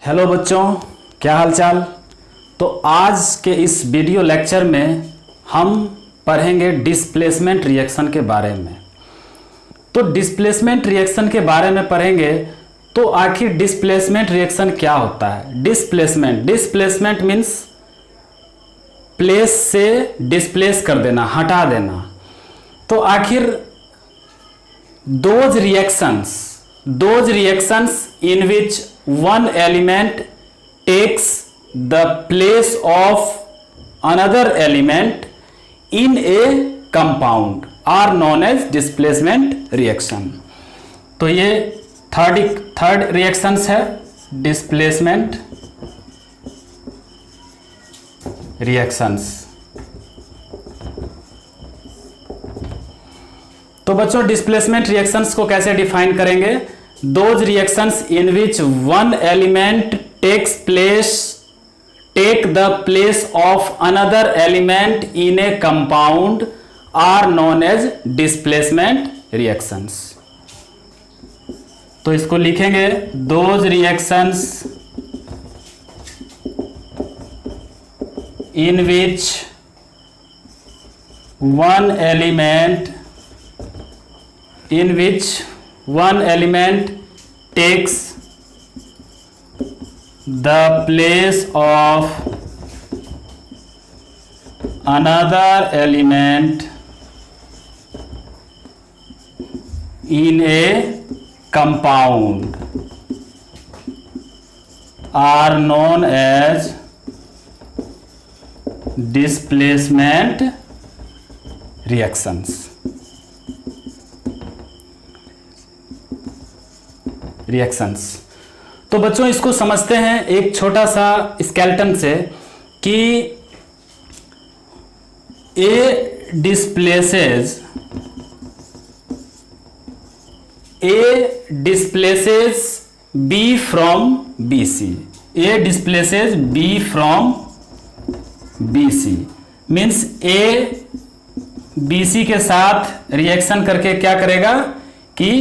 Hello बच्चों, क्या हालचाल। तो आज के इस वीडियो लेक्चर में हम पढ़ेंगे डिस्प्लेसमेंट रिएक्शन के बारे में। तो डिस्प्लेसमेंट रिएक्शन के बारे में पढ़ेंगे तो आखिर डिस्प्लेसमेंट रिएक्शन क्या होता है। डिस्प्लेसमेंट मीन्स प्लेस से डिस्प्लेस कर देना, हटा देना। तो आखिर those reactions in which one element takes the place of another element in a compound are known as displacement reaction। तो ये थर्ड रिएक्शंस है डिस्प्लेसमेंट रिएक्शंस। तो बच्चों डिस्प्लेसमेंट रिएक्शंस को कैसे डिफाइन करेंगे। Those reactions in which one element take the place of another element in a compound are known as displacement reactions. तो इसको लिखेंगे those reactions in which one element takes the place of another element in a compound are known as displacement reactions। तो बच्चों इसको समझते हैं एक छोटा सा स्केलेटन से कि A displaces B from B C. A displaces B from B C means A B C के साथ रिएक्शन करके क्या करेगा कि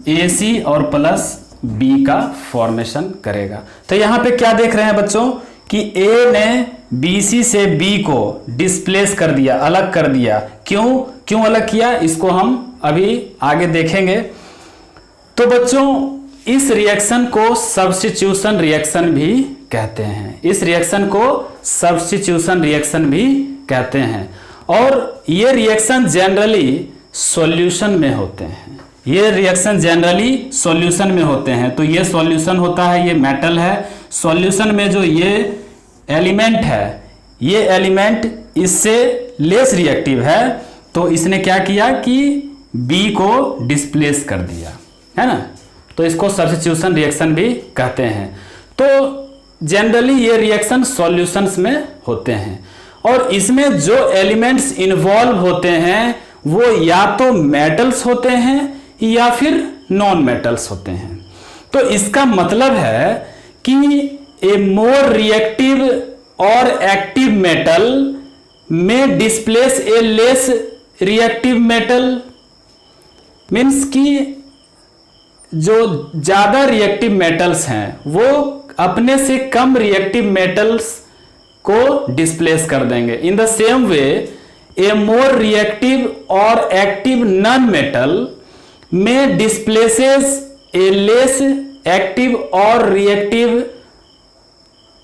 ए सी और प्लस बी का फॉर्मेशन करेगा। तो यहां पे क्या देख रहे हैं बच्चों कि ए ने बी सी से बी को डिस्प्लेस कर दिया, अलग कर दिया। क्यों अलग किया, इसको हम अभी आगे देखेंगे। तो बच्चों इस रिएक्शन को सब्स्टिट्यूशन रिएक्शन भी कहते हैं। इस रिएक्शन को सब्स्टिट्यूशन रिएक्शन भी कहते हैं। और ये रिएक्शन जनरली सॉल्यूशन में होते हैं। ये रिएक्शन जनरली सॉल्यूशन में होते हैं। तो ये सॉल्यूशन होता है, ये मेटल है। सॉल्यूशन में जो ये एलिमेंट है, ये एलिमेंट इससे लेस रिएक्टिव है। तो इसने क्या किया कि बी को डिस्प्लेस कर दिया, है ना। तो इसको सब्स्टिट्यूशन रिएक्शन भी कहते हैं। तो जनरली ये रिएक्शन सॉल्यूशंस में होते हैं। और इसमें जो एलिमेंट्स इन्वॉल्व होते हैं वो या तो मेटल्स होते हैं या फिर नॉन मेटल्स होते हैं। तो इसका मतलब है कि ए मोर रिएक्टिव और एक्टिव मेटल में डिस्प्लेस ए लेस रिएक्टिव मेटल। मीन्स कि जो ज्यादा रिएक्टिव मेटल्स हैं वो अपने से कम रिएक्टिव मेटल्स को डिस्प्लेस कर देंगे। In the same way A more reactive और एक्टिव नॉन मेटल में डिस्प्लेसेस ए लेस एक्टिव और reactive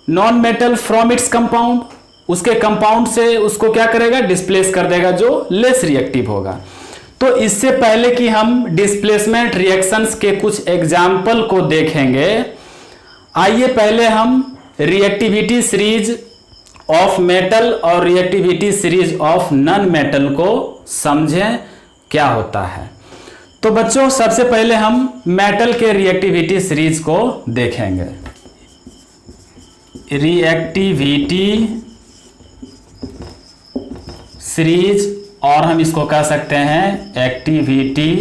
non metal from its compound. उसके कंपाउंड से उसको क्या करेगा, डिस्प्लेस कर देगा, जो लेस रिएक्टिव होगा। तो इससे पहले कि हम डिस्प्लेसमेंट रिएक्शंस के कुछ एग्जाम्पल को देखेंगे, आइए पहले हम रिएक्टिविटी सीरीज ऑफ मेटल और reactivity series of non metal को समझें क्या होता है। तो बच्चों सबसे पहले हम मेटल के रिएक्टिविटी सीरीज को देखेंगे। रिएक्टिविटी सीरीज, और हम इसको कह सकते हैं activity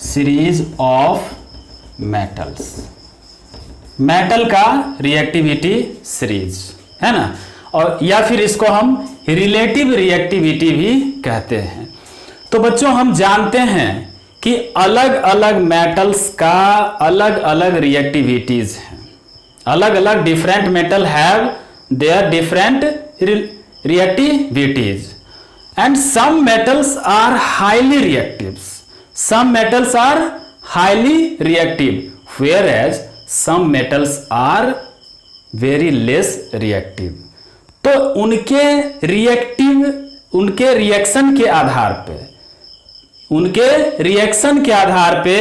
series of metals. Metal का रिएक्टिविटी सीरीज, है ना। और या फिर इसको हम रिलेटिव रिएक्टिविटी भी कहते हैं। तो बच्चों हम जानते हैं कि अलग अलग मेटल्स का अलग अलग रिएक्टिविटीज हैं, अलग अलग different metal have their different reactivities and some metals are highly reactive, some metals are highly reactive whereas some metals are very less reactive. तो उनके रिएक्शन के आधार पे, उनके रिएक्शन के आधार पे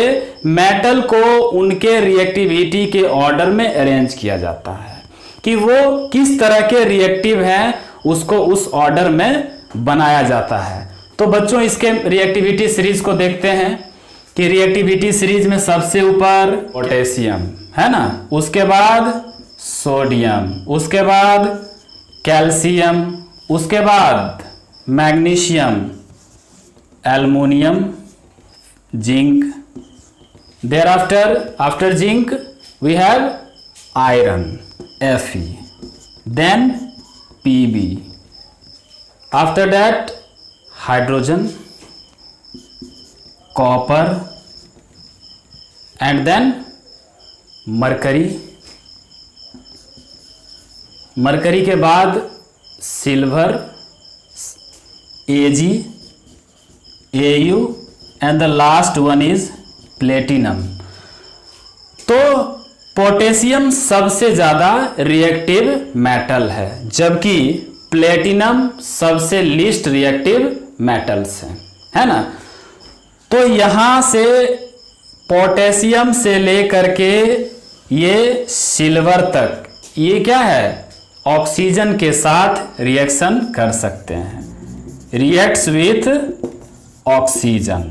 मेटल को उनके रिएक्टिविटी के ऑर्डर में अरेंज किया जाता है कि वो किस तरह के रिएक्टिव हैं, उसको उस ऑर्डर में बनाया जाता है। तो बच्चों इसके रिएक्टिविटी सीरीज को देखते हैं कि रिएक्टिविटी सीरीज में सबसे ऊपर पोटेशियम है ना, उसके बाद सोडियम, उसके बाद कैल्शियम, उसके बाद magnesium, aluminium, zinc, thereafter after zinc we have iron Fe, then Pb, after that hydrogen, copper and then mercury, mercury के बाद silver, Ag, Au and the last one is platinum. तो potassium सबसे ज़्यादा reactive metal है, जबकि platinum सबसे least reactive metals है ना। तो यहाँ से पोटेशियम से लेकर के ये सिल्वर तक ये क्या है, ऑक्सीजन के साथ रिएक्शन कर सकते हैं, रिएक्ट्स विथ ऑक्सीजन।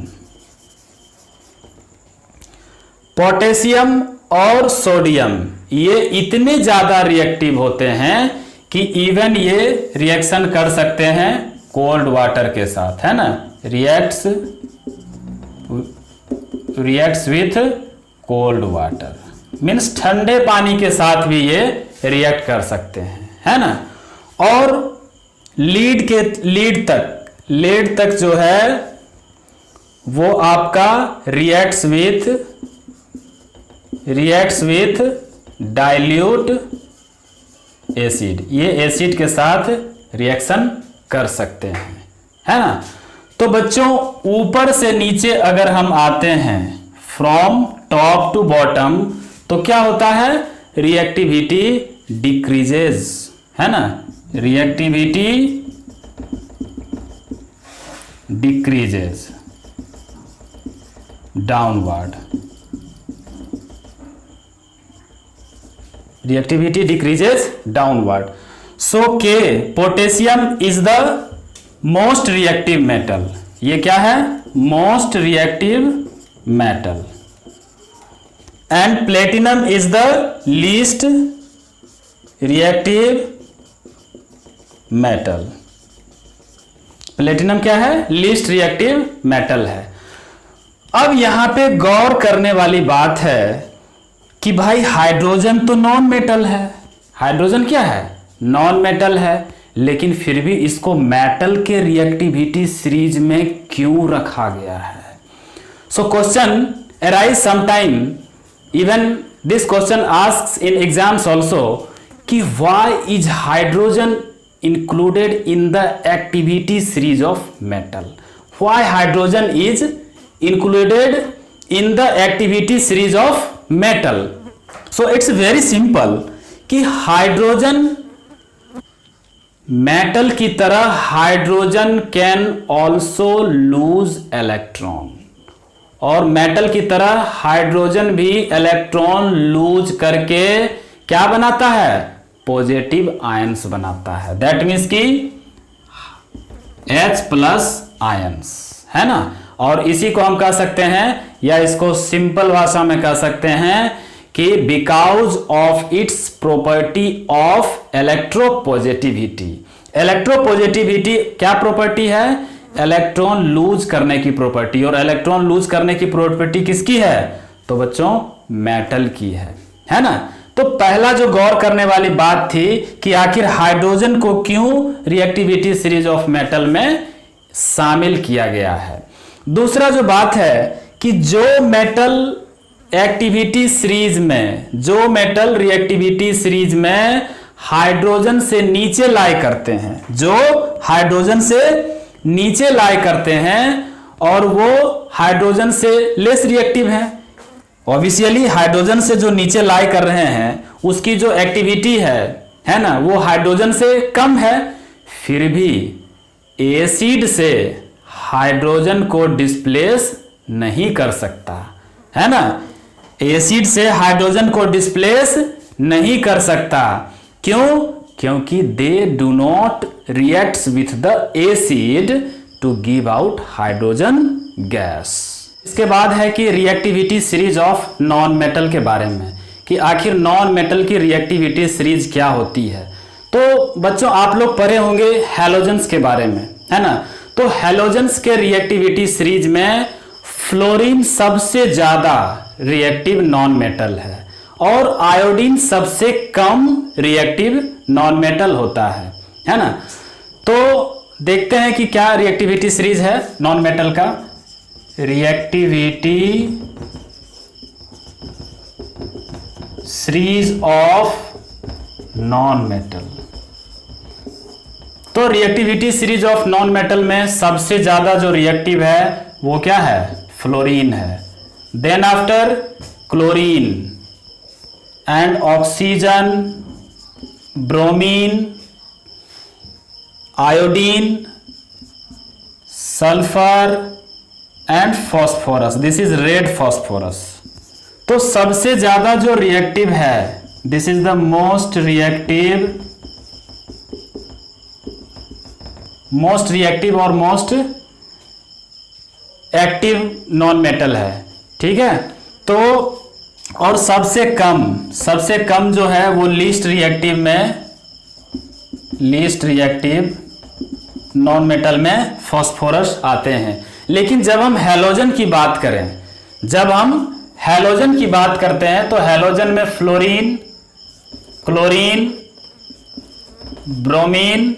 पोटेशियम और सोडियम ये इतने ज़्यादा रिएक्टिव होते हैं कि इवन ये रिएक्शन कर सकते हैं कोल्ड वाटर के साथ, है ना, reacts with cold water means ठंडे पानी के साथ भी ये रिएक्ट कर सकते हैं, है ना। और लीड तक जो है वो आपका रिएक्ट्स विथ डाइल्यूट एसिड, ये एसिड के साथ रिएक्शन कर सकते हैं, है ना। तो बच्चों ऊपर से नीचे अगर हम आते हैं फ्रॉम टॉप टू बॉटम तो क्या होता है, रिएक्टिविटी डिक्रीजेज, है ना, reactivity decreases downward, reactivity decreases downward. So K, potassium is the most reactive metal. ये क्या है, most reactive metal. And platinum is the least reactive metal. Platinum क्या है, लीस्ट रिएक्टिव मेटल है। अब यहां पे गौर करने वाली बात है कि भाई हाइड्रोजन तो नॉन मेटल है, हाइड्रोजन क्या है, नॉन मेटल है, लेकिन फिर भी इसको मेटल के रिएक्टिविटी सीरीज में क्यों रखा गया है। So question arise sometime, even this question asks in exams also कि why is hydrogen included in the activity series of metal, why hydrogen is included in the activity series of metal. So it's very simple कि hydrogen metal की तरह hydrogen can also loose electron, और metal की तरह hydrogen भी electron lose करके क्या बनाता है, पॉजिटिव आयंस बनाता है। दैट मीन्स कि H+ आयंस, है ना। और इसी को हम कह सकते हैं, या इसको सिंपल भाषा में कह सकते हैं कि because of its property of electropositivity. Electropositivity क्या प्रॉपर्टी है, इलेक्ट्रॉन लूज करने की प्रॉपर्टी, और इलेक्ट्रॉन लूज करने की प्रॉपर्टी किसकी है, तो बच्चों मेटल की है ना। तो पहला जो गौर करने वाली बात थी कि आखिर हाइड्रोजन को क्यों रिएक्टिविटी सीरीज ऑफ मेटल में शामिल किया गया है। दूसरा जो बात है कि जो मेटल एक्टिविटी सीरीज में, जो मेटल रिएक्टिविटी सीरीज में हाइड्रोजन से नीचे लाई करते हैं, जो हाइड्रोजन से नीचे लाई करते हैं और वो हाइड्रोजन से लेस रिएक्टिव है, ऑब्वियसली हाइड्रोजन से जो नीचे लाई कर रहे हैं उसकी जो एक्टिविटी है ना, वो हाइड्रोजन से कम है, फिर भी एसिड से हाइड्रोजन को डिस्प्लेस नहीं कर सकता, है ना। एसिड से हाइड्रोजन को डिस्प्लेस नहीं कर सकता। क्यों? क्योंकि they do not reacts with the acid to give out hydrogen gas. इसके बाद है कि reactivity series of non metal के बारे में, कि आखिर नॉन मेटल की रिएक्टिविटी सीरीज क्या होती है। तो बच्चों आप लोग पढ़े होंगे हैलोजेंस के बारे में, है ना। तो हैलोजेंस के रिएक्टिविटी सीरीज में फ्लोरीन सबसे ज्यादा रिएक्टिव नॉन मेटल है और आयोडीन सबसे कम रिएक्टिव नॉन मेटल होता है ना। तो देखते हैं कि क्या रिएक्टिविटी सीरीज है नॉन मेटल का। Reactivity series of non metal. तो reactivity series of non metal में सबसे ज्यादा जो रिएक्टिव है वो क्या है? फ्लोरीन है। Then after chlorine and oxygen, bromine, iodine, sulphur and phosphorus. This is red phosphorus. तो सबसे ज्यादा जो रिएक्टिव है, this is the most reactive और मोस्ट एक्टिव नॉन मेटल है, ठीक है। तो और सबसे कम जो है वो लीस्ट रिएक्टिव नॉन मेटल में फॉस्फोरस आते हैं। लेकिन जब हम हैलोजन की बात करते हैं तो हैलोजन में फ्लोरीन, क्लोरीन, ब्रोमीन,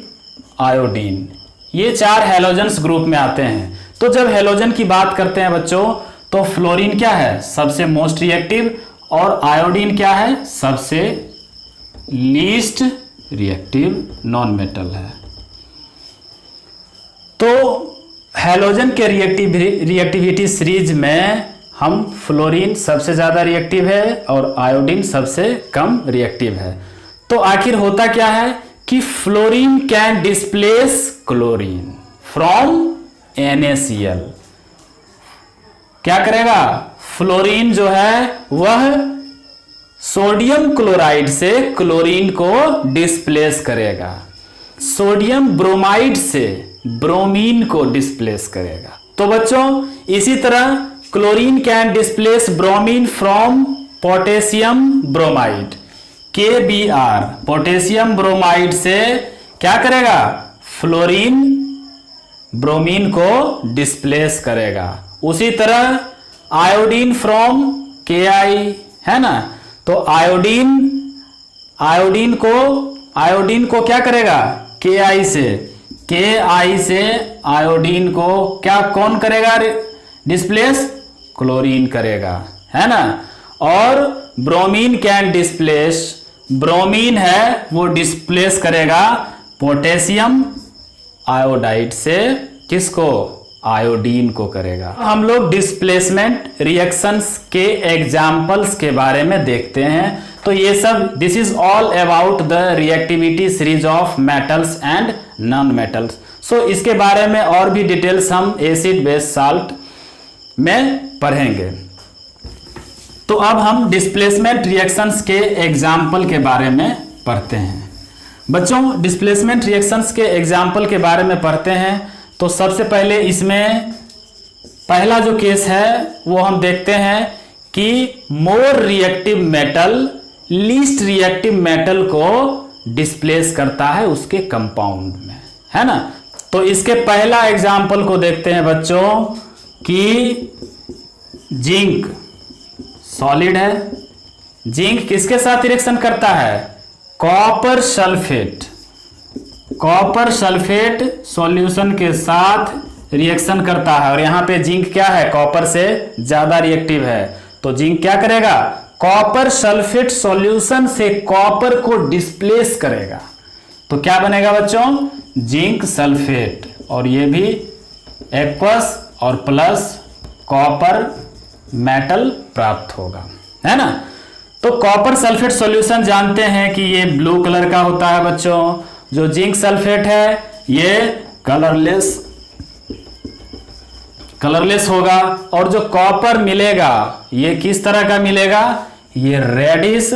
आयोडीन, ये 4 हैलोजेंस ग्रुप में आते हैं। तो जब हैलोजन की बात करते हैं बच्चों तो फ्लोरीन क्या है? सबसे मोस्ट रिएक्टिव, और आयोडीन क्या है? सबसे लीस्ट रिएक्टिव नॉन मेटल है। तो हैलोजन के रिएक्टिविटी सीरीज में हम फ्लोरीन सबसे ज्यादा रिएक्टिव है और आयोडीन सबसे कम रिएक्टिव है। तो आखिर होता क्या है कि fluorine can displace chlorine from NaCl। क्या करेगा? फ्लोरीन जो है वह सोडियम क्लोराइड से क्लोरीन को डिस्प्लेस करेगा, सोडियम ब्रोमाइड से ब्रोमीन को डिस्प्लेस करेगा। तो बच्चों इसी तरह chlorine can displace bromine from potassium bromide, KBr। Potassium bromide से क्या करेगा? फ्लोरीन ब्रोमीन को डिस्प्लेस करेगा। उसी तरह आयोडीन फ्रॉम Ki, है ना। तो आयोडीन को क्या करेगा? Ki से आयोडीन को कौन करेगा डिस्प्लेस? क्लोरीन करेगा, है ना। और ब्रोमीन कैन डिस्प्लेस, ब्रोमीन है वो डिस्प्लेस करेगा पोटेशियम आयोडाइड से, किसको? आयोडीन को करेगा। हम लोग डिस्प्लेसमेंट रिएक्शंस के एग्जाम्पल्स के बारे में देखते हैं। तो ये सब this is all about the reactivity series of metals and non metals. So इसके बारे में और भी डिटेल्स हम एसिड बेस साल्ट में पढ़ेंगे। तो अब हम डिस्प्लेसमेंट रिएक्शंस के एग्जाम्पल के बारे में पढ़ते हैं। बच्चों डिस्प्लेसमेंट रिएक्शंस के एग्जाम्पल के बारे में पढ़ते हैं तो सबसे पहले इसमें पहला जो केस है वो हम देखते हैं कि more reactive metal least reactive metal को डिस्प्लेस करता है उसके कंपाउंड में, है ना। तो इसके पहला एग्जाम्पल को देखते हैं बच्चों कि जिंक सॉलिड है, जिंक किसके साथ रिएक्शन करता है? कॉपर सल्फेट सॉल्यूशन के साथ रिएक्शन करता है और यहाँ पे जिंक क्या है, कॉपर से ज्यादा रिएक्टिव है, तो जिंक क्या करेगा, कॉपर सल्फेट सॉल्यूशन से कॉपर को डिस्प्लेस करेगा, तो क्या बनेगा बच्चों, जिंक सल्फेट, और ये भी एक्वस और प्लस कॉपर मेटल प्राप्त होगा, है ना। तो कॉपर सल्फेट सॉल्यूशन जानते हैं कि ये ब्लू कलर का होता है बच्चों, जो जिंक सल्फेट है ये कलरलेस होगा, और जो कॉपर मिलेगा ये किस तरह का मिलेगा, ये रेडिश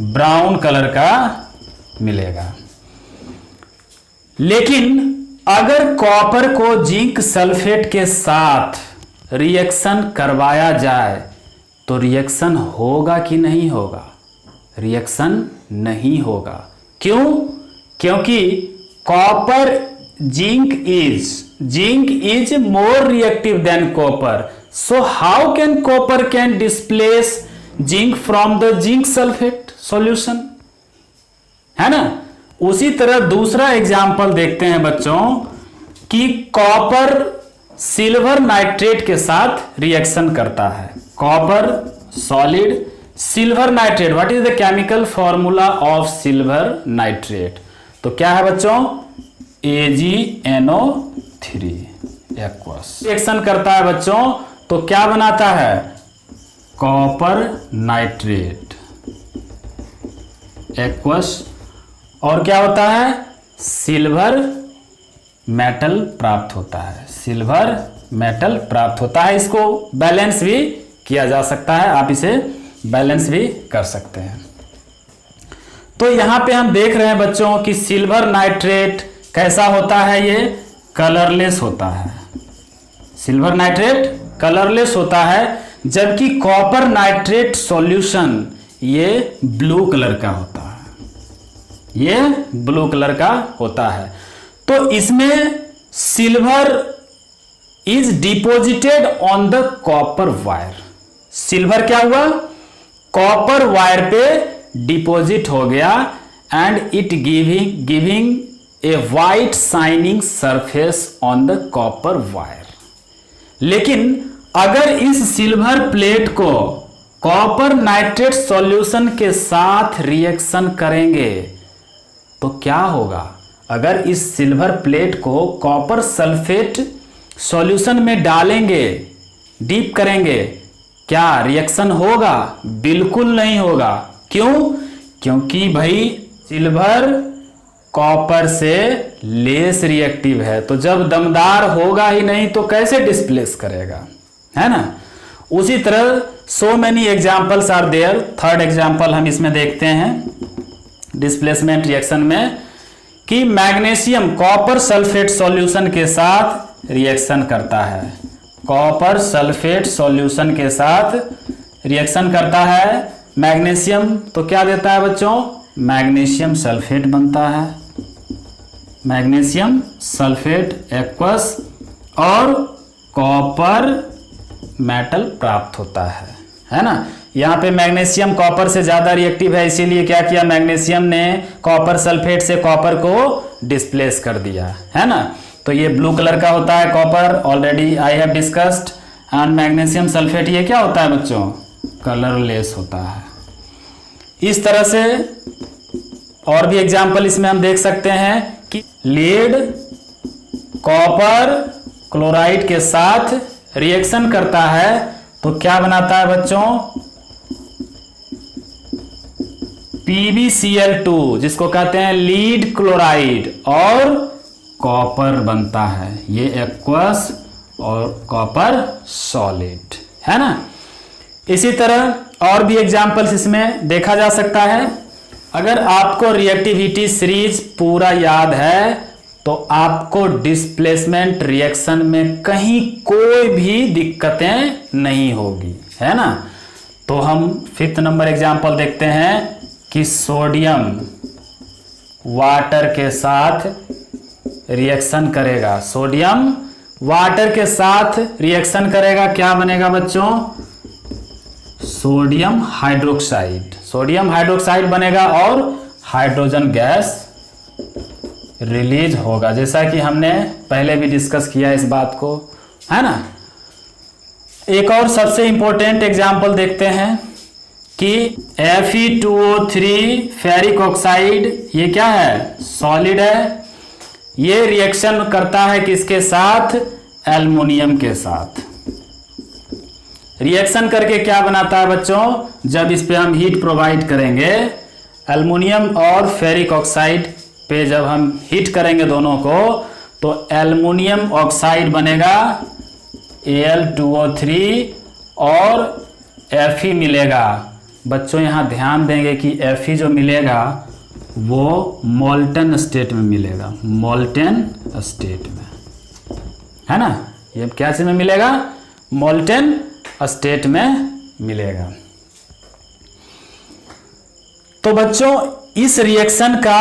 ब्राउन कलर का मिलेगा। लेकिन अगर कॉपर को जिंक सल्फेट के साथ रिएक्शन करवाया जाए तो रिएक्शन होगा कि नहीं होगा, रिएक्शन नहीं होगा। क्यों, क्योंकि copper zinc is more reactive than copper, so how can copper can displace zinc from the zinc sulphate solution, है ना। उसी तरह दूसरा एग्जाम्पल देखते हैं बच्चों कि कॉपर सिल्वर नाइट्रेट के साथ रिएक्शन करता है, copper solid silver nitrate, what is the chemical formula of silver nitrate, तो क्या है बच्चों, AgNO3 एक्वस। रिएक्शन करता है बच्चों तो क्या बनाता है, कॉपर नाइट्रेट एक्वस, और क्या होता है, सिल्वर मेटल प्राप्त होता है, सिल्वर मेटल प्राप्त होता है। इसको बैलेंस भी किया जा सकता है, आप इसे बैलेंस भी कर सकते हैं। तो यहां पे हम देख रहे हैं बच्चों कि सिल्वर नाइट्रेट कैसा होता है, ये कलरलेस होता है, सिल्वर नाइट्रेट कलरलेस होता है, जबकि कॉपर नाइट्रेट सॉल्यूशन ये ब्लू कलर का होता है, ये ब्लू कलर का होता है। तो इसमें silver is deposited on the copper wire, silver क्या हुआ, कॉपर वायर पे डिपॉजिट हो गया, and it giving a white shining surface on the copper wire. लेकिन अगर इस सिल्वर प्लेट को कॉपर नाइट्रेट सॉल्यूशन के साथ रिएक्शन करेंगे तो क्या होगा, अगर इस सिल्वर प्लेट को कॉपर सल्फेट सॉल्यूशन में डालेंगे, डीप करेंगे, क्या रिएक्शन होगा, बिल्कुल नहीं होगा। क्यों, क्योंकि भाई सिल्वर कॉपर से लेस रिएक्टिव है, तो जब दमदार होगा ही नहीं तो कैसे डिस्प्लेस करेगा, है ना। उसी तरह so many examples are there. Third example हम इसमें देखते हैं डिस्प्लेसमेंट रिएक्शन में कि मैग्नीशियम कॉपर सल्फेट सॉल्यूशन के साथ रिएक्शन करता है, कॉपर सल्फेट सॉल्यूशन के साथ रिएक्शन करता है मैग्नीशियम, तो क्या देता है बच्चों, मैग्नीशियम सल्फेट बनता है, मैग्नीशियम सल्फेट एक्वस, और कॉपर मेटल प्राप्त होता है ना। यहाँ पे मैग्नीशियम कॉपर से ज्यादा रिएक्टिव है, इसीलिए क्या किया, मैग्नीशियम ने कॉपर सल्फेट से कॉपर को डिस्प्लेस कर दिया, है ना। तो ये ब्लू कलर का होता है copper, already I have discussed, and magnesium sulphate ये क्या होता है बच्चों, कलरलेस होता है। इस तरह से और भी एग्जाम्पल इसमें हम देख सकते हैं कि लीड कॉपर क्लोराइड के साथ रिएक्शन करता है तो क्या बनाता है बच्चों, PbCl2, जिसको कहते हैं लीड क्लोराइड, और कॉपर बनता है, ये एक्वस और कॉपर सॉलिड, है ना। इसी तरह और भी एग्जाम्पल्स इसमें देखा जा सकता है। अगर आपको रिएक्टिविटी सीरीज पूरा याद है तो आपको डिस्प्लेसमेंट रिएक्शन में कहीं कोई भी दिक्कतें नहीं होगी, है ना। तो हम 5th नंबर एग्जाम्पल देखते हैं कि सोडियम वाटर के साथ रिएक्शन करेगा, सोडियम वाटर के साथ रिएक्शन करेगा, क्या बनेगा बच्चों, सोडियम हाइड्रोक्साइड, सोडियम हाइड्रोक्साइड बनेगा और हाइड्रोजन गैस रिलीज होगा, जैसा कि हमने पहले भी डिस्कस किया इस बात को, है ना। एक और सबसे इंपॉर्टेंट एग्जाम्पल देखते हैं कि Fe2O3 फेरिक ऑक्साइड, ये क्या है, सॉलिड है। ये रिएक्शन करता है किसके साथ, एल्युमिनियम के साथ। रिएक्शन करके क्या बनाता है बच्चों, जब इस पे हम हीट प्रोवाइड करेंगे, एल्युमिनियम और फेरिक ऑक्साइड पे जब हम हीट करेंगे दोनों को, तो एल्युमिनियम ऑक्साइड बनेगा Al2O3 और Fe मिलेगा। बच्चों यहाँ ध्यान देंगे कि Fe जो मिलेगा वो मोल्टन स्टेट में मिलेगा, मोल्टन स्टेट में, है ना। ये क्या चीज में मिलेगा, मोल्टन स्टेट में मिलेगा। तो बच्चों इस रिएक्शन का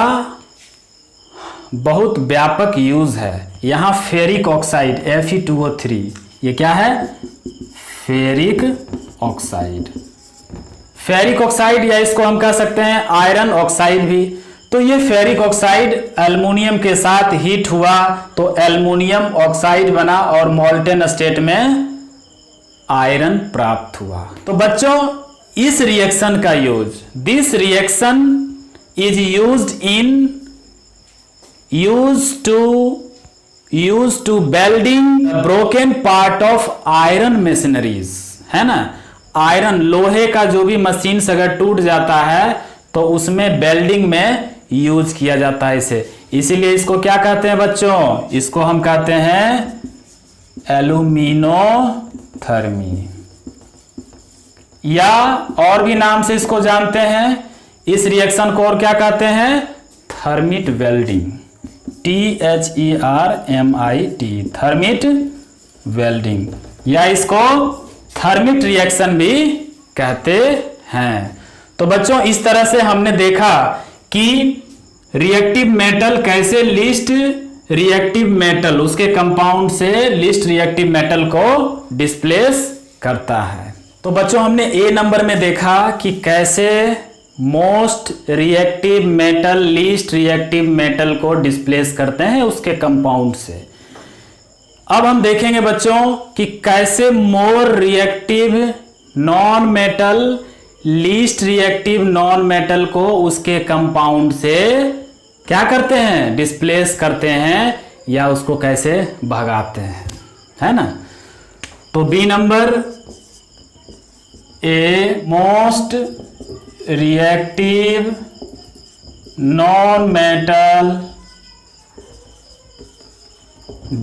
बहुत व्यापक यूज है। यहां फेरिक ऑक्साइड Fe2O3, ये क्या है, फेरिक ऑक्साइड। फेरिक ऑक्साइड या इसको हम कह सकते हैं आयरन ऑक्साइड भी। तो ये फेरिक ऑक्साइड एल्युमिनियम के साथ हीट हुआ तो एल्युमिनियम ऑक्साइड बना और मोल्टन स्टेट में आयरन प्राप्त हुआ। तो बच्चों इस रिएक्शन का use, this reaction is used to welding broken part of iron machineries, है ना। आयरन, लोहे का जो भी मशीन से अगर टूट जाता है तो उसमें बेल्डिंग में यूज किया जाता है इसे। इसीलिए इसको क्या कहते हैं बच्चों, इसको हम कहते हैं एल्यूमिनोथर्मी, या और भी नाम से इसको जानते हैं। इस रिएक्शन को और क्या कहते हैं, thermite welding, THERMIT, thermite welding, या इसको थर्मिट रिएक्शन भी कहते हैं। तो बच्चों इस तरह से हमने देखा कि रिएक्टिव मेटल कैसे लीस्ट रिएक्टिव मेटल, उसके कंपाउंड से लीस्ट रिएक्टिव मेटल को डिस्प्लेस करता है। तो बच्चों हमने ए नंबर में देखा कि कैसे most reactive metal least reactive metal को डिस्प्लेस करते हैं उसके कंपाउंड से। अब हम देखेंगे बच्चों कि कैसे more reactive non metal least reactive non metal को उसके कंपाउंड से क्या करते हैं, डिस्प्लेस करते हैं, या उसको कैसे भगाते हैं, है ना। तो B number, a most reactive non metal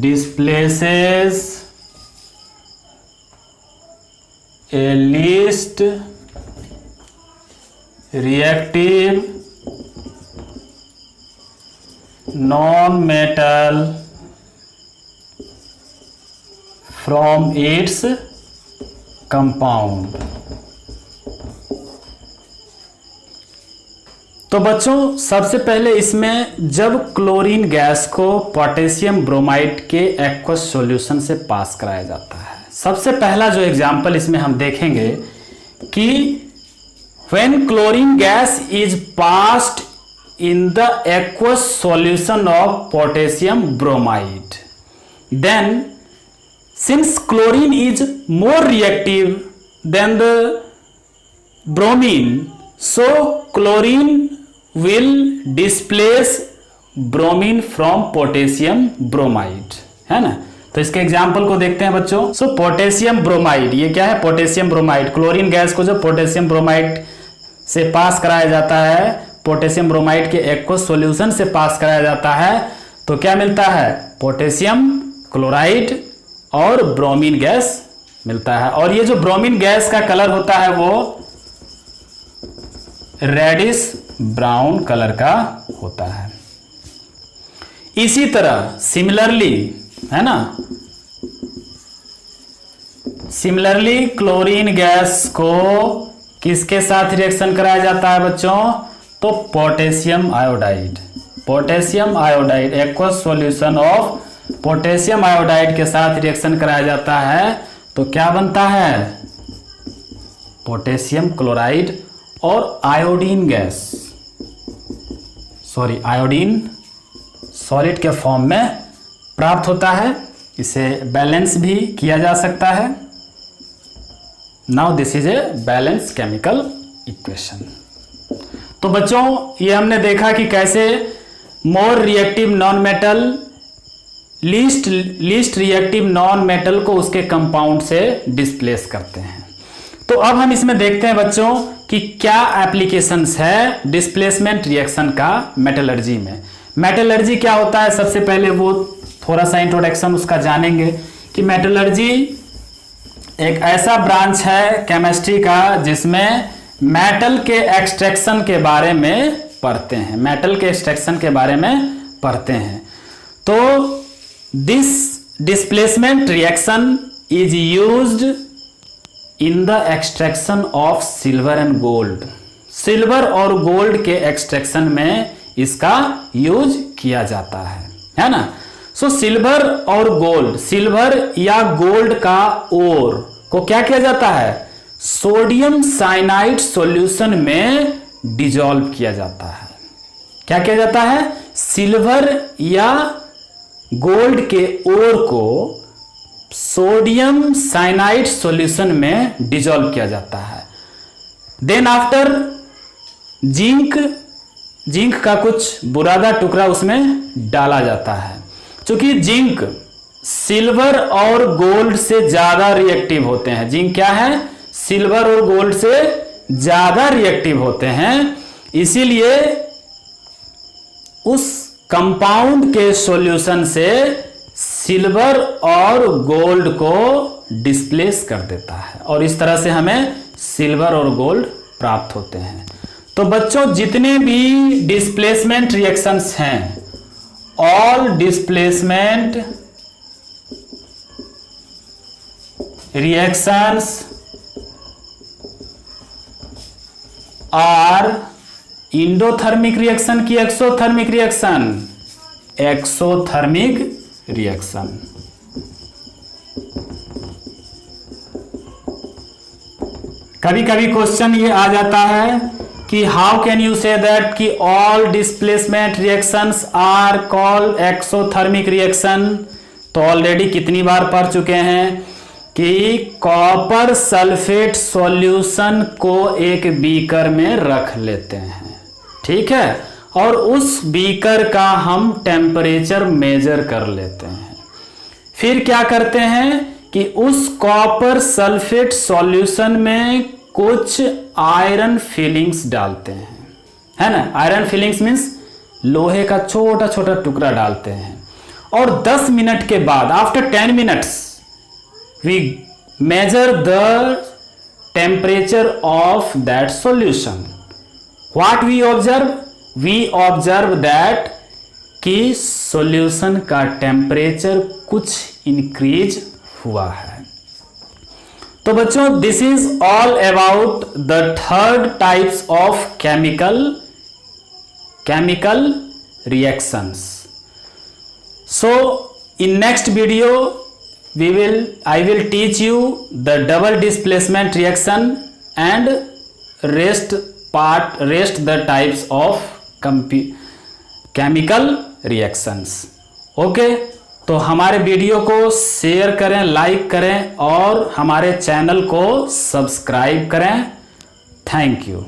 displaces a least reactive non-metal from its compound। तो बच्चों सबसे पहले इसमें जब क्लोरीन गैस को पोटेशियम ब्रोमाइड के एक्वस सॉल्यूशन से पास कराया जाता है, सबसे पहला जो एग्जांपल इसमें हम देखेंगे कि when chlorine gas is passed in the aqueous solution of potassium bromide, then since chlorine is more reactive than the bromine, so chlorine will displace bromine from potassium bromide, है ना। तो इसके एग्जाम्पल को देखते हैं बच्चों। सो पोटेशियम ब्रोमाइड, ये क्या है, पोटेशियम ब्रोमाइड। क्लोरीन गैस को जो पोटेशियम ब्रोमाइड से पास कराया जाता है, पोटेशियम ब्रोमाइड के एक्वस सॉल्यूशन से पास कराया जाता है, तो क्या मिलता है, पोटेशियम क्लोराइड और ब्रोमीन गैस मिलता है। और ये जो ब्रोमीन गैस का कलर होता है वो रेडिश ब्राउन कलर का होता है। इसी तरह सिमिलरली, है ना, सिमिलरली क्लोरीन गैस को किसके साथ रिएक्शन कराया जाता है बच्चों, तो potassium iodide, potassium iodide aqueous solution of potassium iodide के साथ रिएक्शन कराया जाता है, तो क्या बनता है, पोटेशियम क्लोराइड और iodine gas, sorry iodine solid के फॉर्म में प्राप्त होता है। इसे बैलेंस भी किया जा सकता है। Now this is a balance chemical equation. तो बच्चों ये हमने देखा कि कैसे more reactive non metal least reactive non metal को उसके कंपाउंड से डिस्प्लेस करते हैं। तो अब हम इसमें देखते हैं बच्चों कि क्या एप्लीकेशंस है डिस्प्लेसमेंट रिएक्शन का मेटलर्जी में। मेटलर्जी क्या होता है, सबसे पहले वो थोड़ा सा इंट्रोडक्शन उसका जानेंगे कि मेटलर्जी एक ऐसा ब्रांच है केमिस्ट्री का जिसमें मेटल के एक्सट्रैक्शन के बारे में पढ़ते हैं, मेटल के एक्सट्रैक्शन के बारे में पढ़ते हैं। तो this displacement reaction is used in the extraction of silver and gold. Silver और गोल्ड के एक्सट्रैक्शन में इसका यूज किया जाता है ना। सो सिल्वर और गोल्ड, सिल्वर या गोल्ड का ओर को क्या किया जाता है, सोडियम साइनाइड सॉल्यूशन में डिसॉल्व किया जाता है। क्या किया जाता है, सिल्वर या गोल्ड के ओर को सोडियम साइनाइड सॉल्यूशन में डिसॉल्व किया जाता है। देन आफ्टर जिंक का कुछ बुरादा टुकड़ा उसमें डाला जाता है। क्योंकि जिंक सिल्वर और गोल्ड से ज्यादा रिएक्टिव होते हैं। जिंक क्या है, सिल्वर और गोल्ड से ज्यादा रिएक्टिव होते हैं, इसीलिए उस कंपाउंड के सॉल्यूशन से सिल्वर और गोल्ड को डिस्प्लेस कर देता है और इस तरह से हमें सिल्वर और गोल्ड प्राप्त होते हैं। तो बच्चों जितने भी डिस्प्लेसमेंट रिएक्शंस हैं, all displacement reactions are endothermic reaction की एक्सोथर्मिक रिएक्शन, एक्सोथर्मिक रिएक्शन। कभी कभी क्वेश्चन ये आ जाता है कि how can you say that कि all displacement reactions are called exothermic reaction. तो ऑलरेडी कितनी बार पढ़ चुके हैं कि कॉपर सल्फेट सॉल्यूशन को एक बीकर में रख लेते हैं, ठीक है, और उस बीकर का हम टेम्परेचर मेजर कर लेते हैं। फिर क्या करते हैं कि उस कॉपर सल्फेट सॉल्यूशन में कुछ आयरन फिलिंग्स डालते हैं, है ना। आयरन फिलिंग्स मीन्स लोहे का छोटा छोटा टुकड़ा डालते हैं और 10 मिनट के बाद after 10 minutes we measure the temperature of that solution. What we observe? We observe that कि solution का temperature कुछ increase हुआ है। तो बच्चों this is all about the third types of chemical reactions. So in next video I will teach you the double displacement reaction and rest the types of chemical reactions. Okay, तो हमारे video को share करें, like करें और हमारे channel को subscribe करें। Thank you.